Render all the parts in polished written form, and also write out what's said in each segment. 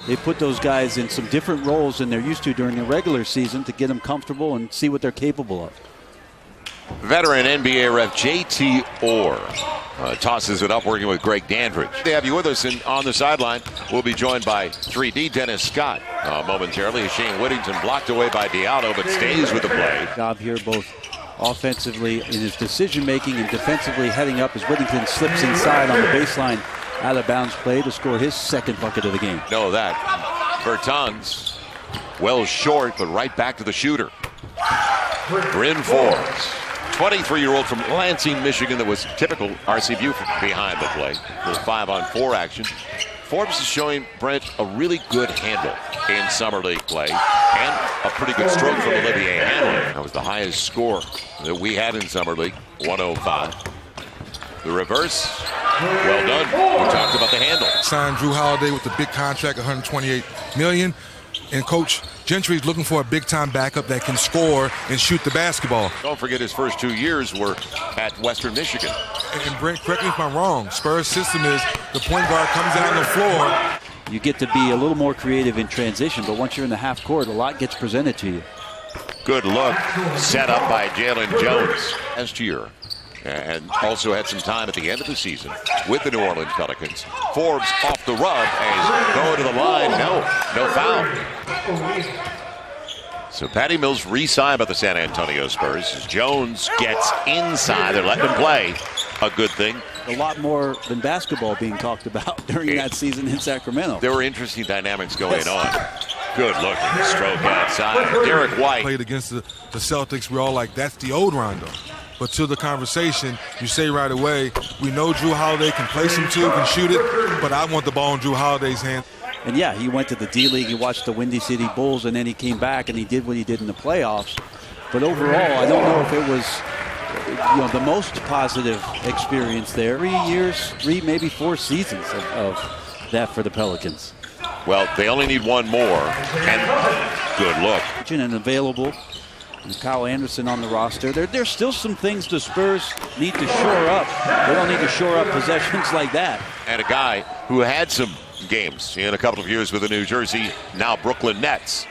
They put those guys in some different roles than they're used to during the regular season to get them comfortable and see what they're capable of. Veteran NBA ref J.T. Orr tosses it up, working with Greg Dandridge. They have you with us on the sideline. We'll be joined by 3D Dennis Scott momentarily. Shane Whittington blocked away by Diallo, but stays with the play. Job here both offensively in his decision-making and defensively heading up as Whittington slips inside on the baseline out-of-bounds play to score his second bucket of the game. Know that. Bertans, well short, but right back to the shooter. Bryn Forbes, 23-year-old from Lansing, Michigan, that was typical RC view from behind the play. Little 5-on-4 action. Forbes is showing Brent a really good handle in summer league play and a pretty good stroke from Olivier Hanley. That was the highest score that we had in summer league, 105. The reverse, well done. We talked about the handle. Signed Drew Holiday with a big contract, $128 million. And Coach Gentry's looking for a big-time backup that can score and shoot the basketball. Don't forget his first 2 years were at Western Michigan. And Brent, correct me if I'm wrong, Spurs' system is the point guard comes out on the floor. You get to be a little more creative in transition, but once you're in the half court, a lot gets presented to you. Good look set up by Jalen Jones last year. And also had some time at the end of the season with the New Orleans Pelicans. Forbes off the rub as going to the line. No foul. So Patty Mills re-signed by the San Antonio Spurs. As Jones gets inside, they're letting him play. A good thing. A lot more than basketball being talked about during that season in Sacramento. There were interesting dynamics going on. Good looking stroke outside. Derek White played against the Celtics. We're all like, that's the old Rondo. But to the conversation, you say right away, we know Drew Holiday can play some too, can shoot it, but I want the ball in Drew Holiday's hand. And yeah, he went to the D-League, he watched the Windy City Bulls, and then he came back and he did what he did in the playoffs. But overall, I don't know if it was the most positive experience there. 3 years, maybe 4 seasons of that for the Pelicans. Well, they only need one more, and good look. And available. And Kyle Anderson on the roster. There's still some things the Spurs need to shore up. They don't need to shore up possessions like that. And a guy who had some games in a couple of years with the New Jersey, now Brooklyn Nets.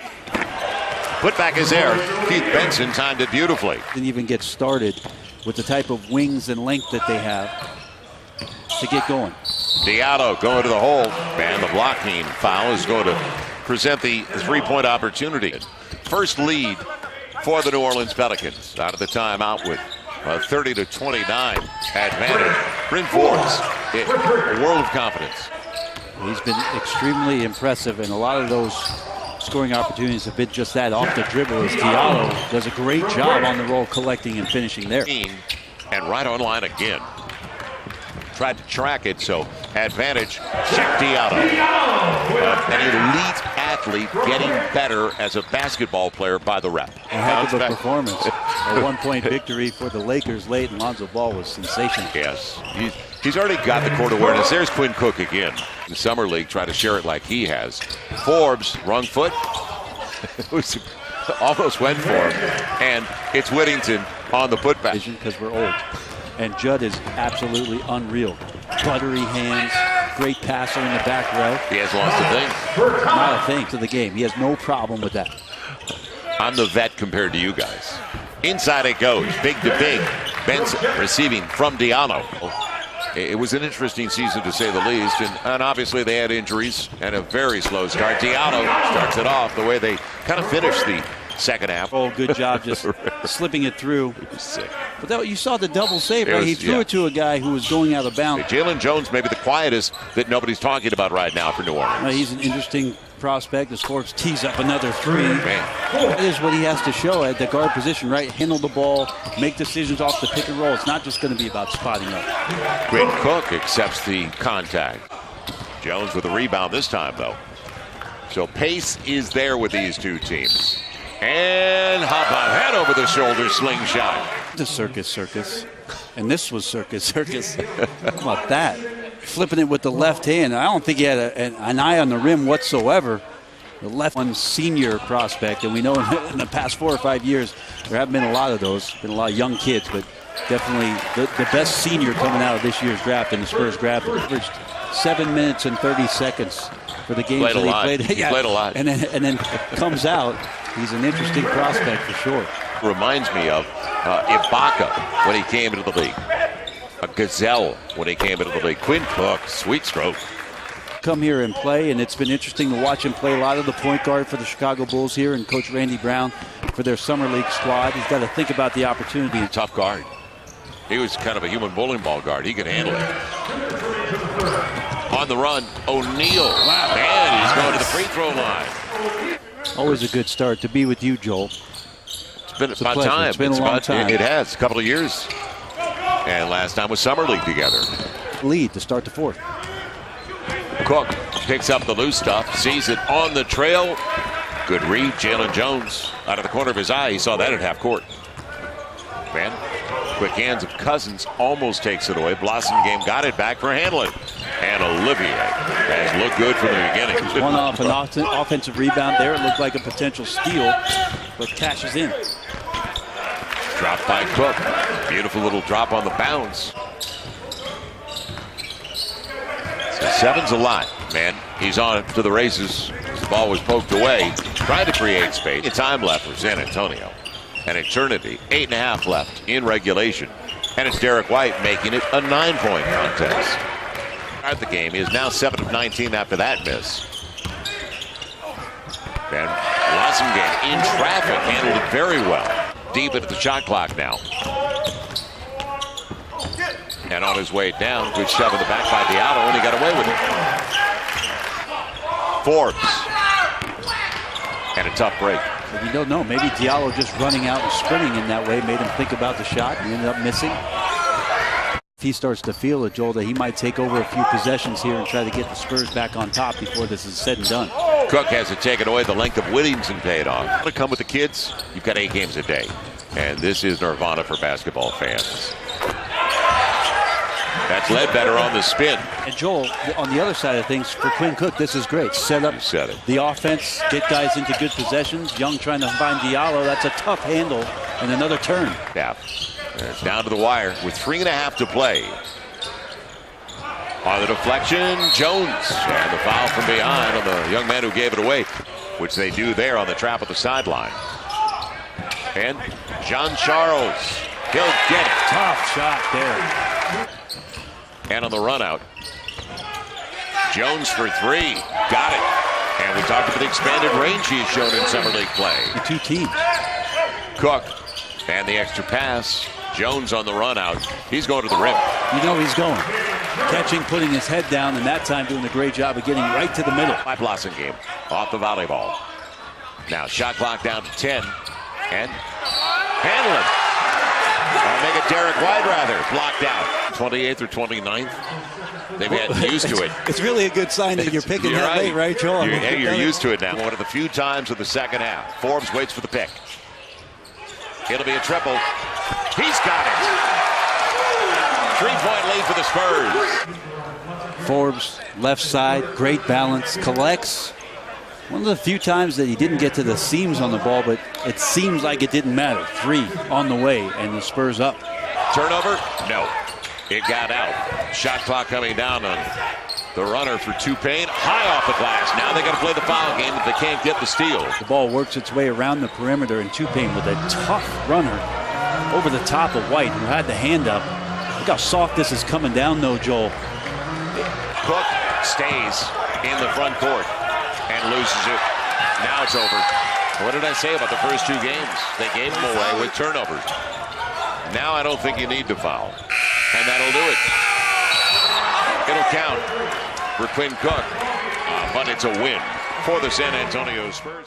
Putback is there. Keith Benson timed it beautifully. Didn't even get started with the type of wings and length that they have to get going. Diallo going to the hole. And the blocking foul is going to present the three-point opportunity. First lead for the New Orleans Pelicans out of the timeout with a 30-29 advantage. Bryn Forbes, a world of confidence. He's been extremely impressive, and a lot of those scoring opportunities have been just that, off the dribble, as Diallo does a great job on the roll, collecting and finishing there. And right on line again. Tried to track it, so advantage. Check Diallo. An elite athlete getting better as a basketball player by the rep. A heck of a performance. A one-point victory for the Lakers late, and Lonzo Ball was sensational. Yes, he's already got the court awareness. There's Quinn Cook again. The Summer League, try to share it like he has. Forbes, wrong foot. Almost went for him. And it's Whittington on the putback. Because we're old. And Judd is absolutely unreal. Buttery hands, great passer in the back row. He has lost a thing. Not a thing to the game. He has no problem with that. I'm the vet compared to you guys. Inside it goes, big to big. Benson receiving from Diallo. It was an interesting season to say the least, and obviously they had injuries and a very slow start. Diallo starts it off the way they kind of finished the second half. Oh, good job just slipping it through. Sick. But that, you saw the double save, right? He threw it to a guy who was going out of bounds. Jalen Jones may be the quietest that nobody's talking about right now for New Orleans. He's an interesting prospect. The Forbes tees up another three. Man. That is what he has to show at the guard position, right? Handle the ball, make decisions off the pick and roll. It's not just going to be about spotting up. Quinn Cook accepts the contact. Jones with a rebound this time, though. So pace is there with these two teams. And how about head over the shoulder slingshot? The circus. And this was circus. How about that? Flipping it with the left hand. I don't think he had an eye on the rim whatsoever. The left one senior prospect, and we know in the past 4 or 5 years there have been a lot of those. Been a lot of young kids, but definitely the best senior coming out of this year's draft in the Spurs draft. Averaged 7 minutes and 30 seconds for the games that he played. He played a lot. And then comes out. He's an interesting prospect for sure. Reminds me of Ibaka when he came into the league. A Gazelle when he came into the league. Quinn Cook, sweet stroke. Come here and play, and it's been interesting to watch him play a lot of the point guard for the Chicago Bulls here, and Coach Randy Brown for their summer league squad. He's got to think about the opportunity. Tough guard. He was kind of a human bowling ball guard. He could handle it. On the run, O'Neal. Wow. And he's going to the free throw line. Always a good start to be with you, Joel. It's been about time. It's been a long time. It has, a couple of years. And last time was summer league together. Lead to start the fourth. Cook picks up the loose stuff, sees it on the trail. Good read, Jalen Jones out of the corner of his eye. He saw that at half court. Man, quick hands of Cousins almost takes it away. Blossom game got it back for Hanlon. And Olivier has looked good from the beginning. One off an offensive rebound there. It looked like a potential steal, but cashes in. Dropped by Cook. Beautiful little drop on the bounce. So 7's a lot, man. He's on to the races. The ball was poked away. Trying to create space. Time left for San Antonio. An eternity. 8.5 left in regulation. And it's Derek White making it a 9-point contest. At the game, he is now 7 of 19 after that miss. And Blossom game in traffic, handled it very well. Deep into the shot clock now. And on his way down, good shove in the back by Diallo, and he got away with it. Forbes. And a tough break. You don't know. Maybe Diallo just running out and sprinting in that way made him think about the shot and he ended up missing. If he starts to feel it, Joel, that he might take over a few possessions here and try to get the Spurs back on top before this is said and done. Cook has it taken away. The length of Whittington paid off. To come with the kids, you've got 8 games a day. And this is nirvana for basketball fans. That's Ledbetter on the spin. And Joel, on the other side of things, for Quinn Cook, this is great. Set up the offense, get guys into good possessions. Young trying to find Diallo. That's a tough handle and another turn. Yeah. It's down to the wire with 3.5 to play. On the deflection, Jones. And the foul from behind on the young man who gave it away, which they do there on the trap at the sideline. And Jean Charles, he'll get it. Tough shot there. And on the run out, Jones for 3. Got it. And we talked about the expanded range he's shown in summer league play. The two teams. Cook and the extra pass. Jones on the run out. He's going to the rim. You know he's going. Catching, putting his head down, and that time doing a great job of getting right to the middle. My Blossom game off the volleyball. Now shot clock down to 10. And Hanlon. Make it Derek White rather. Blocked out. 28th or 29th. They've gotten used to it. It's really a good sign that you're picking that late, right, Joel? You're used to it now. One of the few times of the second half. Forbes waits for the pick. It'll be a triple. He's got it. 3-point lead for the Spurs. Forbes, left side, great balance, collects. One of the few times that he didn't get to the seams on the ball, but it seems like it didn't matter. 3 on the way, and the Spurs up. Turnover? No. It got out. Shot clock coming down on the runner for Tupain. High off the glass. Now they got to play the foul game if they can't get the steal. The ball works its way around the perimeter, and Tupain with a tough runner over the top of White, who had the hand up. Look how soft this is coming down, though, Joel. Cook stays in the front court and loses it. Now it's over. What did I say about the first 2 games? They gave them away with turnovers. Now I don't think you need to foul. And that'll do it. It'll count for Quinn Cook. But it's a win for the San Antonio Spurs.